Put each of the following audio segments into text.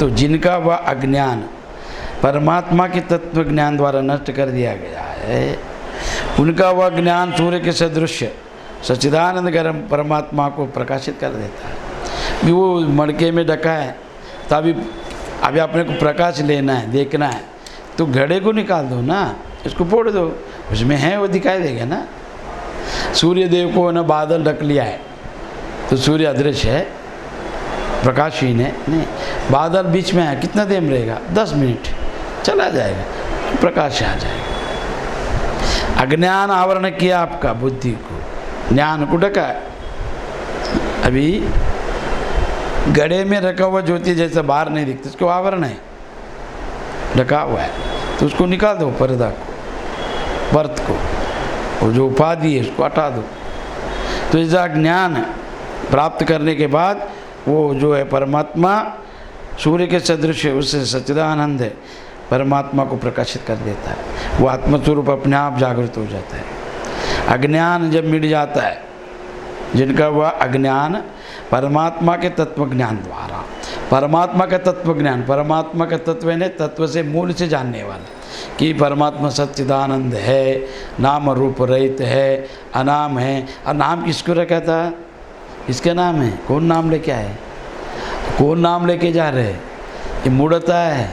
तो जिनका वह अज्ञान परमात्मा के तत्व ज्ञान द्वारा नष्ट कर दिया गया है, उनका वह ज्ञान सूर्य के सदृश सच्चिदानंद गर्म परमात्मा को प्रकाशित कर देता है। भी वो मड़के में ढका है, तो अभी आपने को प्रकाश लेना है, देखना है, तो घड़े को निकाल दो ना, इसको फोड़ दो, उसमें है वो दिखाई देगा ना। सूर्य देव को ना बादल ढक लिया है तो सूर्य अदृश्य है, प्रकाशहीन है। नहीं, बादल बीच में है, कितना देर में रहेगा? 10 मिनट, चला जाएगा, प्रकाश आ जाएगा। अज्ञान आवरण किया आपका बुद्धि को, ज्ञान को ढका है। अभी घड़े में रखा हुआ ज्योति जैसा बाहर नहीं दिखता, उसको आवरण है, ढका हुआ है, तो उसको निकाल दो, पर्दा को, पर्त को, और जो उपाधि है उसको हटा दो। तो ऐसा ज्ञान प्राप्त करने के बाद वो जो है परमात्मा सूर्य के सदृश है, उससे सच्चिदानंद है, परमात्मा को प्रकाशित कर देता है। वो आत्मस्वरूप अपने आप जागृत हो जाता है। अज्ञान जब मिट जाता है, जिनका वह अज्ञान परमात्मा के तत्व ज्ञान द्वारा, परमात्मा का तत्व ज्ञान, परमात्मा का तत्व है तत्व से मूल से जानने वाले कि परमात्मा सच्चिदानंद है, नाम रूप रहित है, अनाम है। और नाम किसको रखा था? किसका नाम है? कौन नाम लेके आए? कौन नाम लेके जा रहे? ये मूढ़ता है,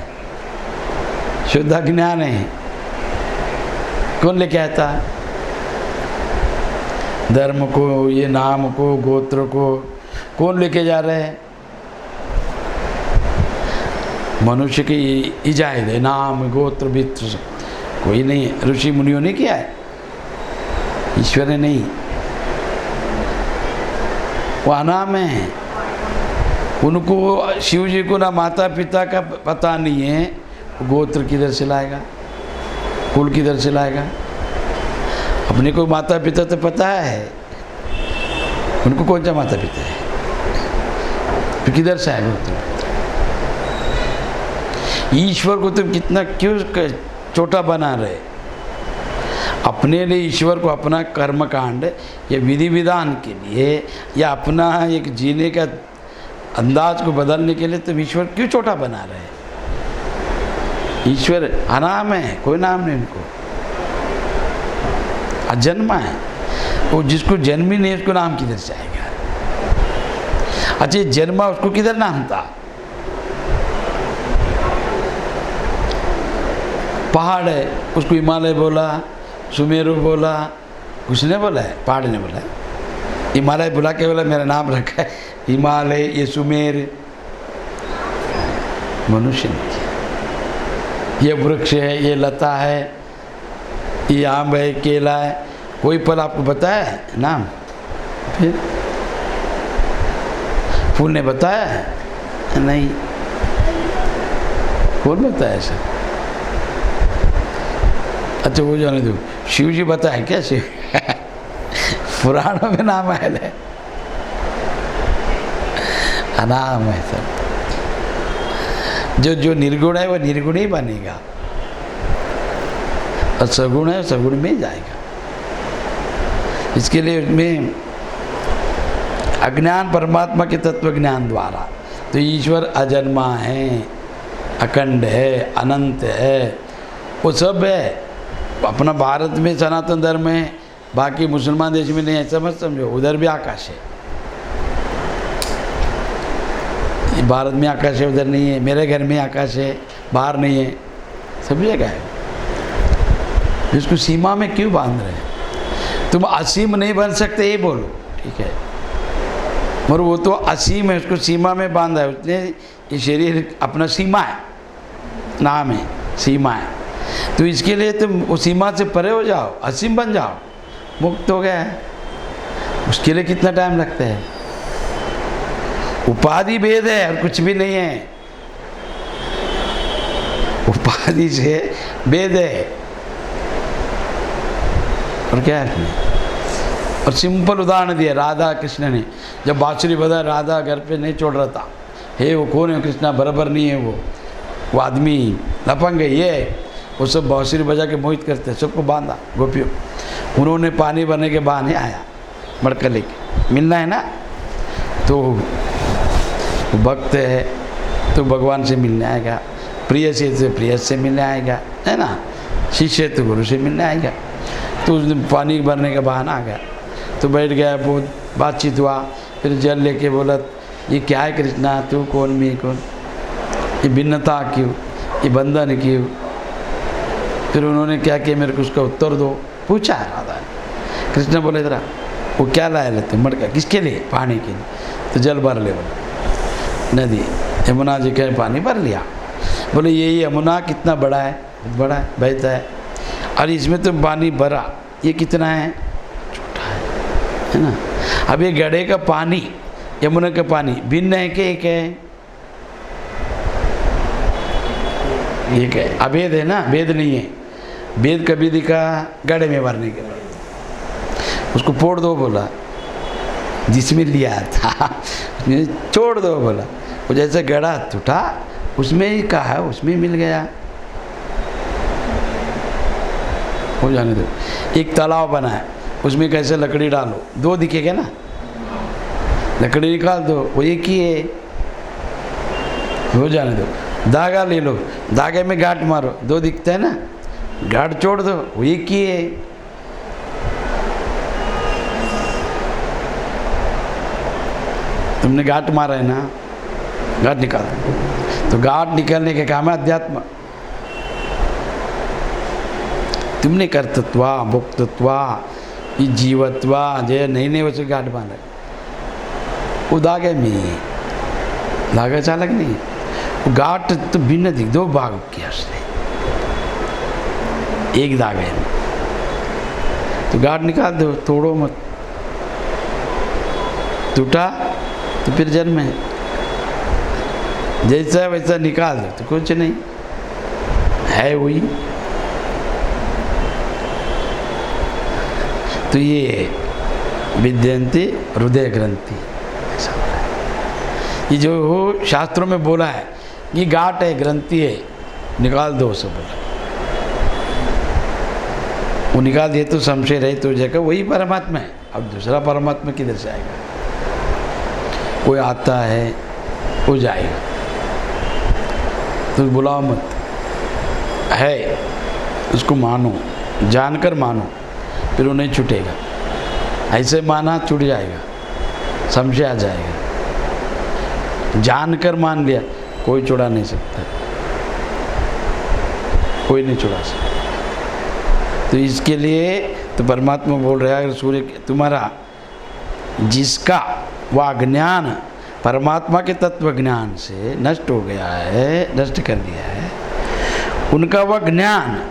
शुद्ध अज्ञान है। कौन लेके आया था? धर्म को, ये नाम को, गोत्र को कौन लेके जा रहे हैं? मनुष्य की इजाज़त है, नाम गोत्र मित्र कोई नहीं, ऋषि मुनियों ने किया है, ईश्वर ने नहीं। वो अनाम है, उनको शिव जी को ना माता पिता का पता नहीं है, गोत्र किधर से लाएगा, कुल किधर से लाएगा? अपने को माता पिता तो पता है, उनको कौन सा माता पिता है, तो किधर से आएगा गोत्र? ईश्वर को तुम कितना क्यों छोटा बना रहे? अपने लिए ईश्वर को अपना कर्म कांड या विधि विधान के लिए या अपना एक जीने का अंदाज को बदलने के लिए तुम ईश्वर क्यों छोटा बना रहे? ईश्वर अनाम है, कोई नाम नहीं उनको, अजन्मा है। वो जिसको जन्म ही नहीं उसको नाम किधर से आएगा? अच्छा, जन्मा उसको किधर नाम था? पहाड़ है, उसको हिमालय बोला, सुमेरु बोला, उसने बोला है? पहाड़ ने बोला है। हिमालय बुला के बोला मेरा नाम रखा है हिमालय, ये सुमेर, मनुष्य ने किया। ये वृक्ष है, ये लता है, ये आम है, केला है, कोई पल आपको बताया है नाम? फिर फूल ने बताया है? नहीं, कौन बताया ऐसा? अच्छा, वो जाने दो, शिव जी बताए क्या? शिव पुराणों में नाम आयल है, अनाम है सब। जो निर्गुण है वो निर्गुण ही बनेगा, और सगुण है सगुण में ही जाएगा। इसके लिए उसमें अज्ञान परमात्मा के तत्व ज्ञान द्वारा, तो ईश्वर अजन्मा है, अखंड है, अनंत है, वो सब है। अपना भारत में सनातन धर्म है, बाकी मुसलमान देश में नहीं है, समझ समझो, उधर भी आकाश है। भारत में आकाश है, उधर नहीं है। मेरे घर में आकाश है, बाहर नहीं है, सब जगह है। इसको सीमा में क्यों बांध रहे हैं? तुम असीम नहीं बन सकते, ये बोलो, ठीक है, मगर वो तो असीम है, उसको सीमा में बांधा है उसने। ये शरीर अपना सीमा है, नाम है, सीमा है। तो इसके लिए तुम उस सीमा से परे हो जाओ, असीम बन जाओ, मुक्त हो गया है। उसके लिए कितना टाइम लगता है? उपाधि भेद है और कुछ भी नहीं है। उपाधि से भेद है और क्या है? और सिंपल उदाहरण दिया राधा कृष्ण ने, जब बांसुरी बजा, राधा घर पे नहीं छोड़ रहा था, हे वो कौन है? कृष्णा बराबर नहीं है, वो आदमी लपंग है, ये वो सब बांसुरी बजा के मोहित करते हैं, सबको बांधा गोपियों। उन्होंने पानी भरने के बहाने आया, मड़का लेके, मिलना है ना, तो भक्त है तो भगवान से मिलने आएगा, प्रिय से प्रिय से मिलने आएगा, है ना, शिष्य तो गुरु से मिलने आएगा। तो उस दिन पानी भरने का बहाना आ गया, तो बैठ गया, बहुत बातचीत हुआ। फिर जल लेके बोला, ये क्या है कृष्णा, तू कौन मैं कौन, ये भिन्नता क्यों, ये बंधन क्यों। फिर उन्होंने क्या किया, मेरे को उसका उत्तर दो, पूछा राधा ने। कृष्ण बोले, जरा वो क्या लाया लेते मटका, किसके लिए, पानी के लिए। तो जल भर ले, बोले नदी यमुना जी का पानी भर लिया। बोले ये यमुना कितना बड़ा है, बहुत बड़ा है, बहता है, और इसमें तो पानी भरा, ये कितना है, छोटा है ना। अब ये गड्ढे का पानी, यमुना का पानी भिन्न है कि एक है, एक है, अभेद है ना, भेद नहीं है। भेद कभी दिखा गड्ढे में भरने के बाद, उसको फोड़ दो बोला, जिसमें लिया था छोड़ दो बोला। वो जैसे गड़ा टूटा, उसमें ही कहा, उसमें मिल गया, हो जाने दो। एक तालाब बना है, उसमें कैसे लकड़ी डालो, दो दिखेगा ना, लकड़ी निकाल दो, वो एक ही है, हो जाने दो। धागा ले लो, धागे में गांठ मारो, दो दिखते हैं ना, गांठ छोड़ दो, वो एक ही है। तुमने गांठ मारा है ना, गांठ निकाल दो, तो गांठ निकालने के काम है अध्यात्म। तुमने कर्तृत्वा भोक्तृत्वा जीवत्वा जय नहीं वैसे गांठ बांधा, वो धागे में ही है, धागा चालक नहीं है। वो गांठ तो भिन्न दिख, दो भाग किया उसने, एक धागे में, तो गांठ निकाल दो, तोड़ो मत। टूटा तो फिर जन्म है, जैसा वैसा निकाल दो तो कुछ नहीं है, वही। तो ये विद्यन्ति हृदय ग्रंथि, ये जो शास्त्रों में बोला है, ये गांठ है, ग्रंथि है, निकाल दो सब बोला। वो निकाल दिए तो संशय रहे तो जगह वही परमात्मा है। अब दूसरा परमात्मा किधर से आएगा, कोई आता है वो जाएगा, तो बुलाओ मत, है उसको मानो, जानकर मानो, फिर वो नहीं छूटेगा। ऐसे माना छूट जाएगा, समझे आ जाएगा। जानकर मान लिया, कोई छुड़ा नहीं सकता, कोई नहीं छुड़ा सकता। तो इसके लिए तो परमात्मा बोल रहा है, अगर सूर्य तुम्हारा जिसका वह ज्ञान परमात्मा के तत्व ज्ञान से नष्ट हो गया है, नष्ट कर दिया है, उनका वह ज्ञान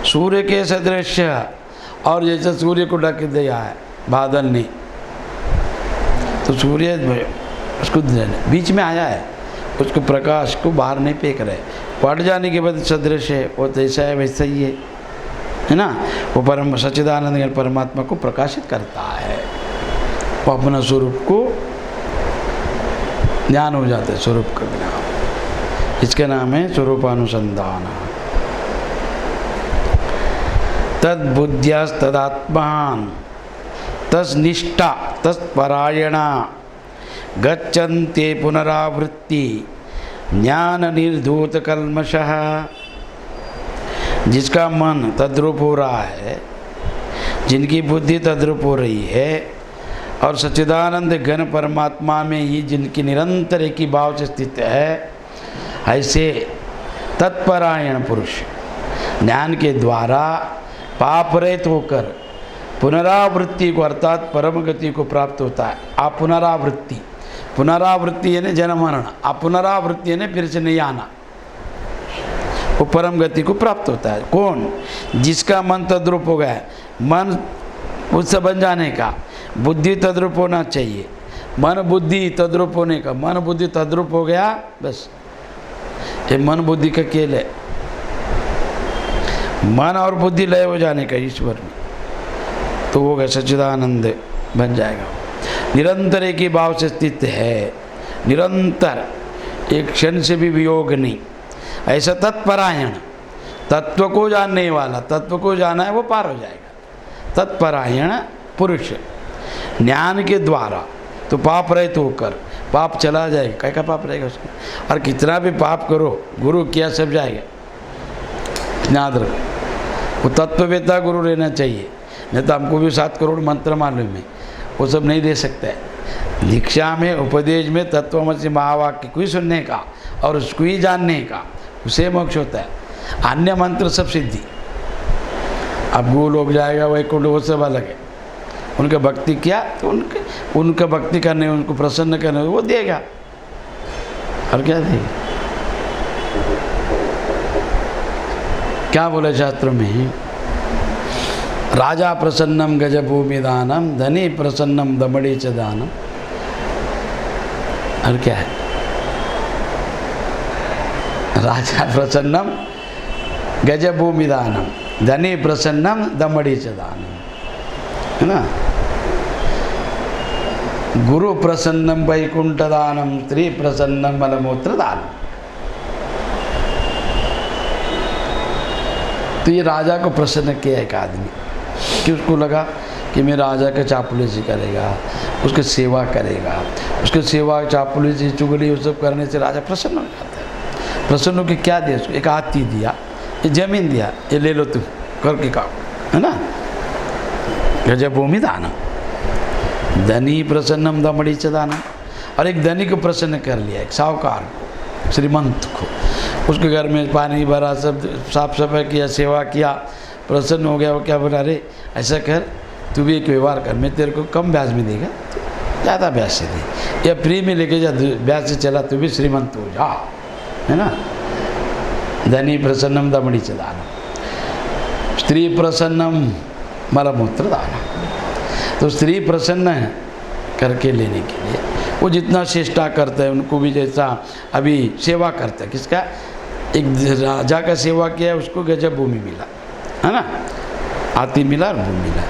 सूर्य के सदृश, और जैसे सूर्य को ढक दिया है बादल ने, तो सूर्य उसको बीच में आया है, उसको प्रकाश को बाहर नहीं फेंक रहे, पट जाने के बाद सदृश है, वो जैसा है वैसा ही है ना। वो परम सच्चिदानंद परमात्मा को प्रकाशित करता है, वो अपना स्वरूप को ज्ञान हो जाता है, स्वरूप का ज्ञान, इसका नाम है स्वरूपानुसंधान। तद्बुद्ध्यास्तदात्मान तस्निष्ठा तत्परायणा गच्छन्ते पुनरावृत्ति ज्ञान निर्धूत कल्मषः। जिसका मन तद्रूप हो रहा है, जिनकी बुद्धि तद्रूप हो रही है, और सच्चिदानंद घन परमात्मा में ही जिनकी निरंतर एक ही भाव से स्थित है, ऐसे तत्परायण पुरुष ज्ञान के द्वारा पाप रहित होकर पुनरावृत्ति को अर्थात परम गति को प्राप्त होता है। आप पुनरावृत्ति, पुनरावृत्ति यानी जन्म मरण, आप पुनरावृत्ति यानी फिर से नहीं आना, वो परम गति को प्राप्त होता है। कौन? जिसका मन तद्रूप हो गया, मन उससे बन जाने का, बुद्धि तद्रूप होना चाहिए, मन बुद्धि तद्रूप होने का, मन बुद्धि तद्रूप हो गया, बस ये मन बुद्धि का खेल है। मन और बुद्धि लय हो जाने का ईश्वर में, तो वो गया सच्चिदानंद बन जाएगा। निरंतर एक ही भाव से स्थित है, निरंतर एक क्षण से भी वियोग नहीं, ऐसा तत्परायण, तत्व को जानने वाला, तत्व को जाना है वो पार हो जाएगा। तत्परायण पुरुष ज्ञान के द्वारा तो पाप रहित होकर पाप चला जाएगा, क्या पाप रहेगा उसमें। और कितना भी पाप करो, गुरु किया सब जाएगा। याद रखो, वो तत्ववेत्ता गुरु रहना चाहिए, नहीं तो हमको भी 7 करोड़ मंत्र मालूम है, वो सब नहीं दे सकता है। दीक्षा में, उपदेश में तत्वमसि महावाक्य को ही सुनने का और उसको ही जानने का, उसे मोक्ष होता है। अन्य मंत्र सब सिद्धि। अब गोलोक जाएगा, वैकुंठ, वो सब अलग है। उनका भक्ति किया तो उनका भक्ति करने, उनको प्रसन्न करने वो देगा, और क्या देगा। क्या बोले शास्त्र में, राजा प्रसन्नम गजभूमि दानम, धनी प्रसन्नम दमड़ी च दानम। और क्या है, राजा प्रसन्नम गजभूमि दानम, धनी प्रसन्नम दमड़ी च दानम, है ना। गुरु प्रसन्नम वैकुंठ दानम, स्त्री प्रसन्नम मलमूत्र दानम। तो ये राजा को प्रसन्न किया एक आदमी, कि उसको लगा कि मैं राजा का चापलूसी करेगा, उसकी सेवा करेगा, उसकी सेवा चापलूसी चुगली वो सब करने से राजा प्रसन्न हो जाता है। प्रसन्न होकर क्या दिया उसको, एक हाथी दिया, ये जमीन दिया, ये ले लो तुम करके खाओ, है ना। गजभूमि दानम, धनी प्रसन्नम दमड़ी च दानम। और एक धनी को प्रसन्न कर लिया, एक साहूकार को, श्रीमंत को, उसके घर में पानी भरा, सब साफ सफाई किया, सेवा किया, प्रसन्न हो गया। वो क्या बोला, अरे ऐसा कर, तू भी एक व्यवहार कर, मैं तेरे को कम ब्याज में देगा, ज़्यादा ब्याज से दे, या फ्री में लेके जा, ब्याज से चला, तू भी श्रीमंत हो जा, है ना। धनी प्रसन्नम दमड़ी च दानम, स्त्री प्रसन्नम मलमूत्र दानम। तो स्त्री प्रसन्न करके लेने के लिए वो जितना चेष्टा करता है, उनको भी जैसा अभी सेवा करता है, किसका, एक राजा का सेवा किया, उसको गजब भूमि मिला, है ना, हाथी मिला और भूमि मिला।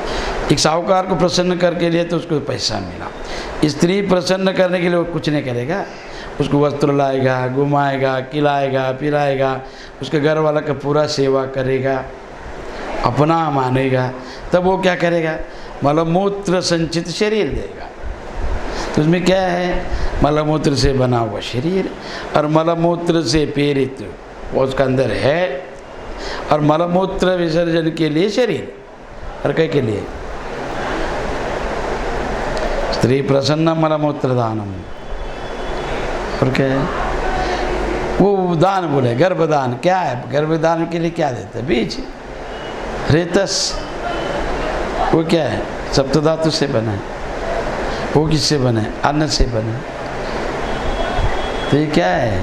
एक साहूकार को प्रसन्न करके लिए तो उसको पैसा मिला। स्त्री प्रसन्न करने के लिए वो कुछ नहीं करेगा, उसको वस्त्र लाएगा, घुमाएगा, खिलाएगा, पिलाएगा, उसके घर वाला का पूरा सेवा करेगा, अपना मानेगा, तब वो क्या करेगा, मलमूत्र संचित शरीर देगा। तो उसमें क्या है, मलमूत्र से बना हुआ शरीर और मलमूत्र से प्रेरित वो उसका अंदर है, और मलमूत्र विसर्जन के लिए शरीर, और कई के लिए स्त्री प्रसन्न मलमूत्र दानम। और क्या है, वो दान बोले गर्भदान। क्या है, गर्भदान के लिए क्या देते हैं, बीज, रेतस, वो क्या है, सप्तधातु से बना है, वो किससे बना है, अन्न से बना है। तो ये क्या है,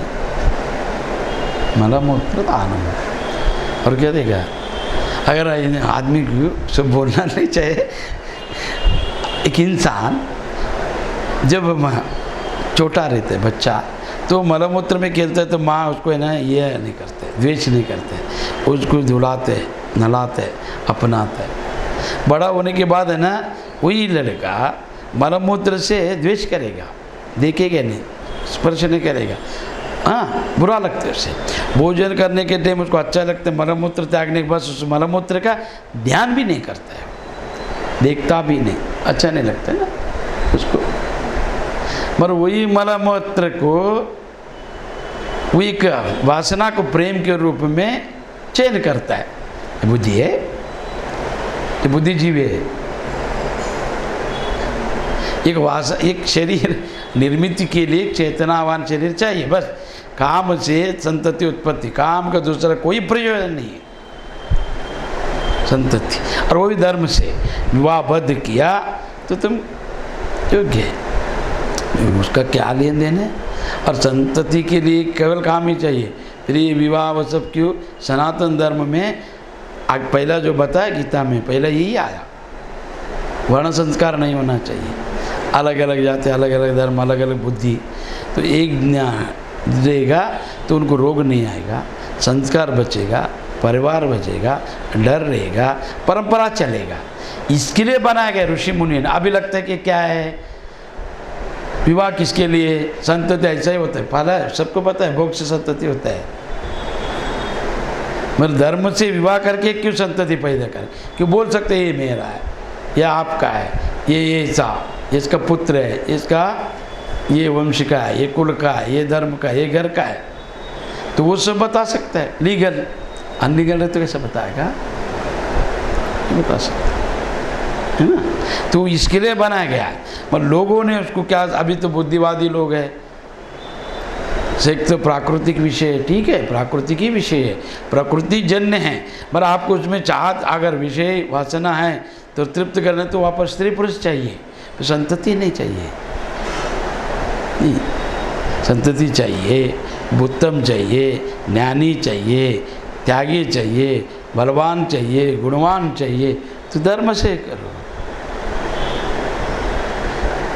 मलमूत्र दानम। और क्या देगा, अगर आदमी को सब बोलना नहीं चाहिए, एक इंसान जब छोटा रहता है बच्चा, तो मलमूत्र में खेलता है, तो माँ उसको है ना ये नहीं करते, द्वेष नहीं करते, उसको धुलाते, नहलाते, अपनाते। बड़ा होने के बाद है ना, वही लड़का मलमूत्र से द्वेष करेगा, देखेगा नहीं, स्पर्श नहीं करेगा, हाँ बुरा लगता है उसे। भोजन करने के टाइम उसको अच्छा लगता है, मलमूत्र त्यागने के बाद उस मलमूत्र का ध्यान भी नहीं करता है, देखता भी नहीं, अच्छा नहीं लगता है ना उसको। मगर वही मलमूत्र को, वही वासना को प्रेम के रूप में चयन करता है, बुद्धि है, तो बुद्धिजीवी है। एक शरीर निर्मित के लिए एक चेतनावान शरीर चाहिए, बस। काम से संतति उत्पत्ति, काम का दूसरा कोई प्रयोजन नहीं है, संतति। और वो भी धर्म से विवाहबद्ध किया तो तुम योग्य है, उसका क्या लेन देन है। और संतति के लिए केवल काम ही चाहिए, फिर ये विवाह वो सब क्यों। सनातन धर्म में आज पहला जो बताया गीता में, पहला यही आया, वर्ण संस्कार नहीं होना चाहिए। अलग अलग जाति, अलग अलग धर्म, अलग अलग बुद्धि, तो एक ज्ञान रहेगा तो उनको रोग नहीं आएगा, संस्कार बचेगा, परिवार बचेगा, डर रहेगा, परंपरा चलेगा। इसके लिए बनाया गया ऋषि मुनि ने। अभी लगता है कि क्या है, विवाह किसके लिए, संतति ऐसा ही होता है, पहला सबको पता है भोग से संतति होता है। मगर धर्म से विवाह करके क्यों संतति पैदा कर, क्यों बोल सकते ये मेरा है, यह आपका है, ये ऐसा, इसका पुत्र है, इसका ये वंश का है, ये कुल का है, ये धर्म का है, ये घर का है, तो वो सब बता सकता है। लीगल, अनलीगल है तो कैसे बताएगा? बता सकता है ना। तो इसके लिए बनाया गया है। पर लोगों ने उसको क्या, अभी तो बुद्धिवादी लोग हैं, एक तो प्राकृतिक विषय है, ठीक है, प्राकृतिक ही विषय है, प्रकृति जन्य है, पर आपको उसमें चाहत अगर विषय वासना है तो तृप्त करने तो वापस स्त्री पुरुष चाहिए, तो संतति नहीं चाहिए, नहीं, संतति चाहिए, उत्तम चाहिए, ज्ञानी चाहिए, त्यागी चाहिए, बलवान चाहिए, गुणवान चाहिए, तो धर्म से करो।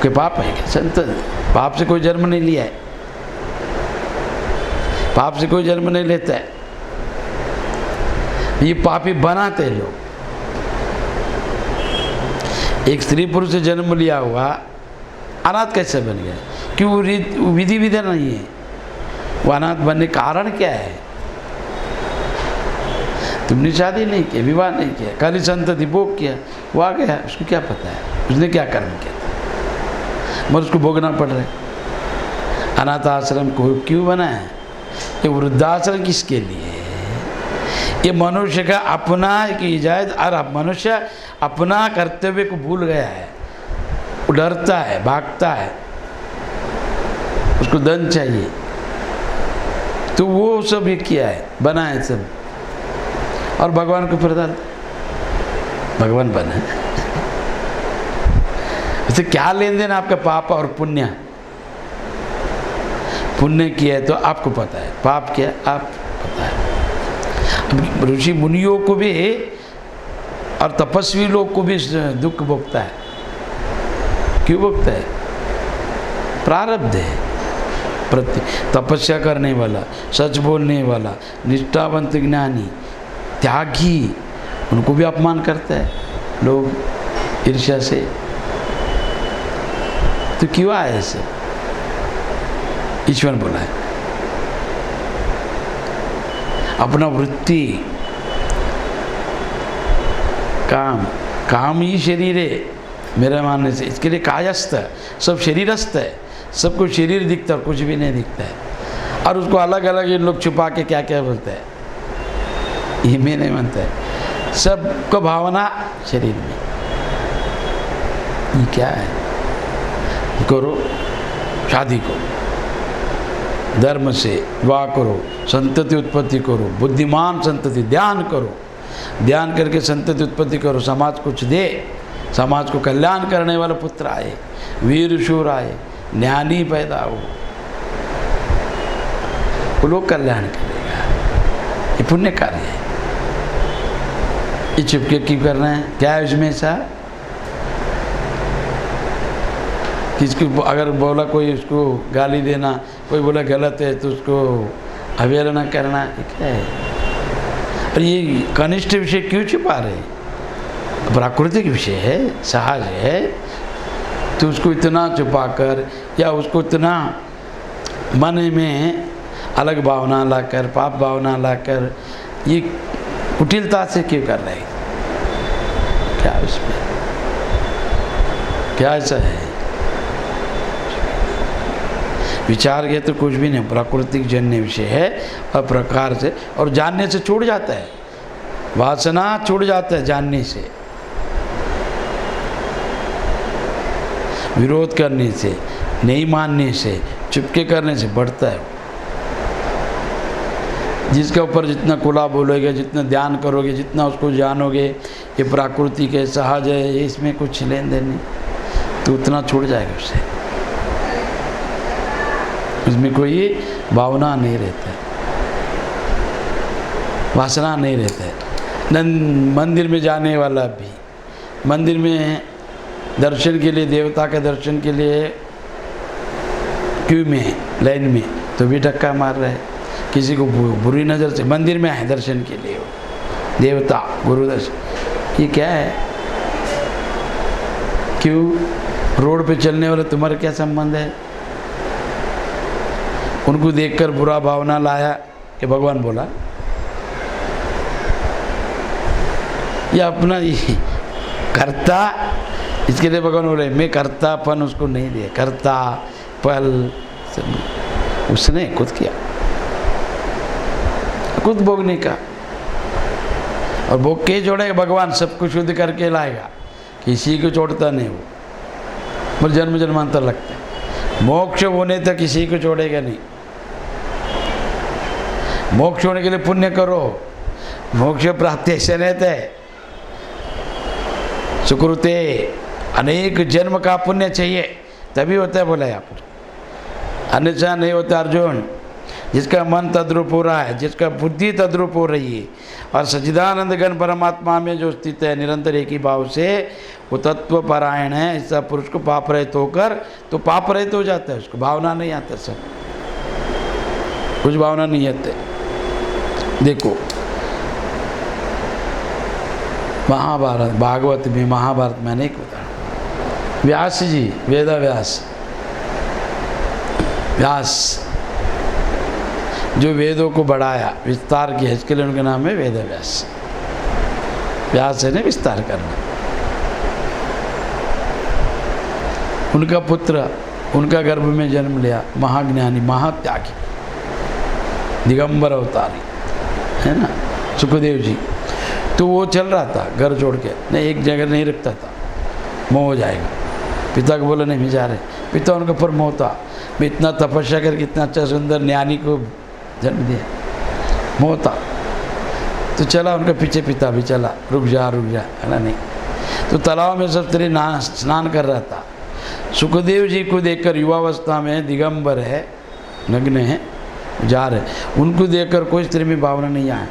कि पाप है क्या? संतति, पाप से कोई जन्म नहीं लिया है, पाप से कोई जन्म नहीं लेता है, ये पापी बनाते हैं लोग। एक स्त्री पुरुष से जन्म लिया हुआ अनाथ कैसे बन गया? क्यों? विधि विधान नहीं है। वो अनाथ बनने का कारण क्या है? तुमने शादी नहीं की, विवाह नहीं किया, खाली संतति भोग किया, वो आ गया, उसको क्या पता है उसने क्या कर्म किया था, मगर उसको भोगना पड़ रहा है। अनाथ आश्रम को क्यों बना है? ये वृद्धाश्रम किसके लिए है? ये मनुष्य का अपना की इजाज़त, और मनुष्य अपना कर्तव्य को भूल गया है, वो डरता है, भागता है, उसको धन चाहिए, तो वो सब ये किया है, बना है सब, और भगवान को प्रदान, भगवान बना। इससे क्या लेन देन आपका पाप और पुण्य? पुण्य किया है तो आपको पता है, पाप किया आप पता है। ऋषि मुनियों को भी और तपस्वी लोग को भी दुख भोगता है। क्यों भोगता है? प्रारब्ध है। तपस्या करने वाला, सच बोलने वाला, निष्ठावंत, ज्ञानी, त्यागी, उनको भी अपमान करता है लोग ईर्ष्या से। तो क्यों आए ऐसे? ईश्वर बोला है। अपना वृत्ति, काम ही शरीर है मेरे मानने से। इसके लिए कायस्थ, सब शरीरस्थ है, सबको शरीर दिखता है, कुछ भी नहीं दिखता है। और उसको अलग अलग ये लोग छुपा के क्या क्या बोलते हैं, ये मैं नहीं मानता है। सबको भावना शरीर में, ये क्या है? करो शादी करो, धर्म से विवाह करो, संतति उत्पत्ति करो, बुद्धिमान संतति, ध्यान करो, ध्यान करके संतति उत्पत्ति करो, समाज कुछ दे, समाज को कल्याण करने वाला पुत्र आए, वीर शूर आए, ज्ञानी पैदा हो, वो लोग कल्याण करेगा। ये पुण्य कार्य है। ये चुपके क्यों करना है? क्या है इसमें ऐसा? किसको अगर बोला कोई उसको गाली देना, कोई बोला गलत है तो उसको अवहेलना करना, ये क्या है? और ये कनिष्ठ विषय क्यों छुपा रहे? प्राकृतिक विषय है, सहज है, तो उसको इतना छुपाकर या उसको इतना मन में अलग भावना लाकर, पाप भावना लाकर, ये कुटिलता से क्यों कर रहे? क्या इसमें क्या ऐसा है? विचार के तो कुछ भी नहीं, प्राकृतिक जन्य विषय है। और प्रकार से, और जानने से छूट जाता है, वासना छूट जाता है जानने से, विरोध करने से, नहीं मानने से, चुपके करने से बढ़ता है। जिसके ऊपर जितना खुला बोलोगे, जितना ध्यान करोगे, जितना उसको जानोगे, ये प्राकृतिक है, सहज है, इसमें कुछ लेन देन नहीं, तो उतना छूट जाएगा उससे, उसमें कोई भावना नहीं रहता है, वासना नहीं रहता है। मंदिर में जाने वाला भी, मंदिर में दर्शन के लिए, देवता के दर्शन के लिए क्यू में, लाइन में, तो भी धक्का मार रहा है। किसी को बुरी नज़र से मंदिर में आए दर्शन के लिए, देवता गुरु दर्शन, ये क्या है? क्यों? रोड पे चलने वाले तुम्हारा क्या संबंध है? उनको देखकर बुरा भावना लाया कि भगवान बोला, या अपना ये करता, इसके लिए भगवान बोले मैं कर्तापन उसको नहीं दिया। कर्ता फल उसने खुद किया, खुद भोगने का। और भोग के छोड़ेगा भगवान, सबको शुद्ध करके लाएगा, किसी को छोड़ता नहीं वो, पर जन्म जन्मांतर लगता है। मोक्ष होने तक किसी को छोड़ेगा नहीं। मोक्ष होने के लिए पुण्य करो, मोक्ष प्राप्ति ऐसे रहते है। सुकृते अनेक जन्म का पुण्य चाहिए तभी होता है, बोला यहाँ पर, अन्यथा नहीं होता। अर्जुन, जिसका मन तद्रूप हो रहा है, जिसका बुद्धि तद्रूप हो रही है और सच्चिदानंद घन परमात्मा में जो स्थित है निरंतर एक ही भाव से, वो तत्व परायण है। ऐसा पुरुष को पाप रहित होकर तो पाप रहित हो जाता है, उसको भावना नहीं आता, सब कुछ भावना नहीं आते। देखो महाभारत, भागवत में, महाभारत में अनेक उदाहरण। व्यास जी, वेद व्यास जो वेदों को बढ़ाया, विस्तार किया, इसके लिए उनका नाम है वेद व्यास। व्यास है ना विस्तार करना। उनका पुत्र उनका गर्भ में जन्म लिया, महाज्ञानी महात्यागी दिगंबर अवतारी है ना, सुखदेव जी। तो वो चल रहा था घर छोड़ के, नहीं एक जगह नहीं रखता था, मोह हो जाएगा। पिता को बोला नहीं मैं जा रहे। पिता उनके ऊपर मोह था, मैं इतना तपस्या करके इतना अच्छा सुंदर ज्ञानी को जन्म दिया, मोह था। तो चला उनके पीछे, पिता भी चला, रुक जा है ना, नहीं। तो तालाब में सब तेरे स्नान कर रहा था। सुखदेव जी को देखकर, युवावस्था में दिगंबर है, नग्न है, जा रहे, उनको देखकर कोई स्त्री में भावना नहीं आए,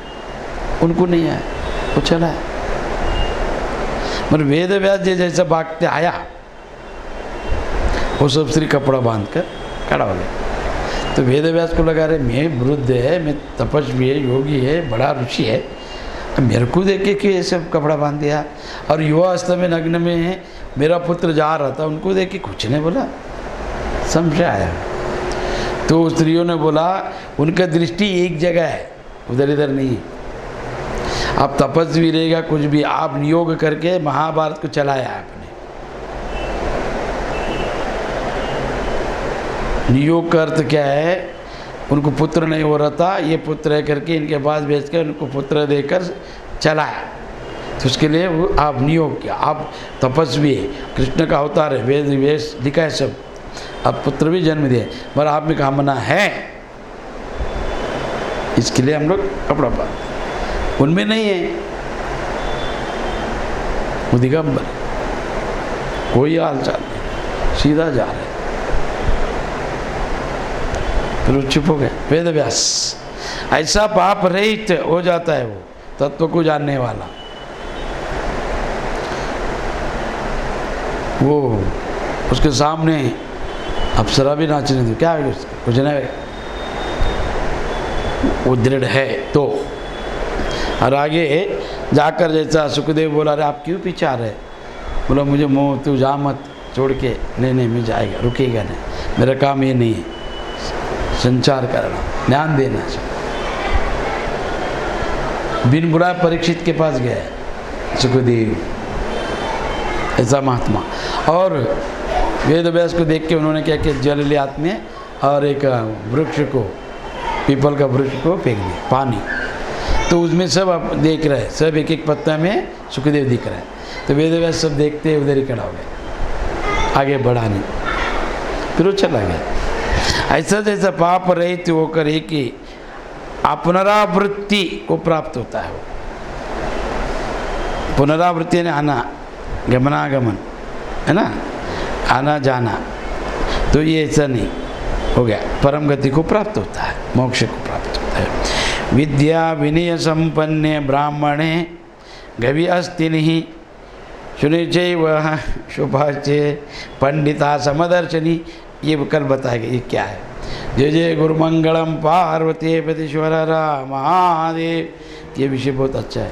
उनको नहीं आया, वो चला है। मतलब वेद व्यास जी जैसा भागते आया, वो सब स्त्री कपड़ा बांध कर खड़ा हो गया। तो वेद व्यास को लगा रहे मैं वृद्ध है, मैं तपस्वी है, योगी है, बड़ा ऋषि है, मेरे को देख के ये सब कपड़ा बांध दिया। और युवा अवस्था में नग्न में है, मेरा पुत्र जा रहा था, उनको देख के कुछ नहीं बोला, समझ आया। तो स्त्रियों ने बोला उनका दृष्टि एक जगह है, उधर इधर नहीं। आप तपस्वी रहेगा कुछ भी, आप नियोग करके महाभारत को चलाया आपने। नियोग का अर्थ क्या है, उनको पुत्र नहीं हो रहा था, ये पुत्र है करके इनके पास भेज कर उनको पुत्र देकर चलाया। तो उसके लिए वो आप नियोग किया, आप तपस्वी है, कृष्ण का अवतार है, वेद वेश लिखा है सब, आप पुत्र भी जन्म दिए, पर आप में कामना है, इसके लिए हम लोग कपड़ा बांध। उनमें नहीं है, वो दिगंबर, कोई हाल चाल नहीं, सीधा जा रहे। फिर वो चुप हो गए। वेद व्यास ऐसा पाप रहित हो जाता है, वो तत्व को जानने वाला। वो उसके सामने अप्सरा भी नाचने दो, क्या है कुछ नहीं, वो दृढ़ है तो। और आगे जाकर जैसा सुखदेव बोला, अरे आप क्यों पीछे आ रहे? बोला मुझे मोह, तू जा मत, छोड़ के। नहीं मैं जाएगा, रुकेगा नहीं, मेरा काम ये नहीं है, संचार करना, ध्यान देना। बिन बुलाए परीक्षित के पास गए सुखदेव, ऐसा महात्मा। और वेद व्यास को देख के उन्होंने क्या किया, जल लिया हाथ में और एक वृक्ष को, पीपल का वृक्ष को फेंक दिया पानी। तो उसमें सब आप देख रहे हैं, सब एक एक पत्ता में सुखदेव दिख रहे हैं। तो वेद व्यास सब देखते उधर ही खड़ा हो गए, आगे बढ़ा नहीं, फिर वो चला गया। ऐसा जैसा पाप रहित होकर एक ही पुनरावृत्ति को प्राप्त होता है। पुनरावृत्ति ने आना, गमनागमन है ना, आना जाना। तो ये ऐसा नहीं हो गया, परम गति को प्राप्त होता है, मोक्ष को प्राप्त होता है। विद्या विनय संपन्ने ब्राह्मणे गवि अस्ति नहीं, सुनि चैव शुभाचे पंडिता समदर्शनी। ये कल बताएगा ये क्या है। जय जय गुरुमंगलम पार्वती पतिश्वर राम महादेव। ये विषय बहुत अच्छा है।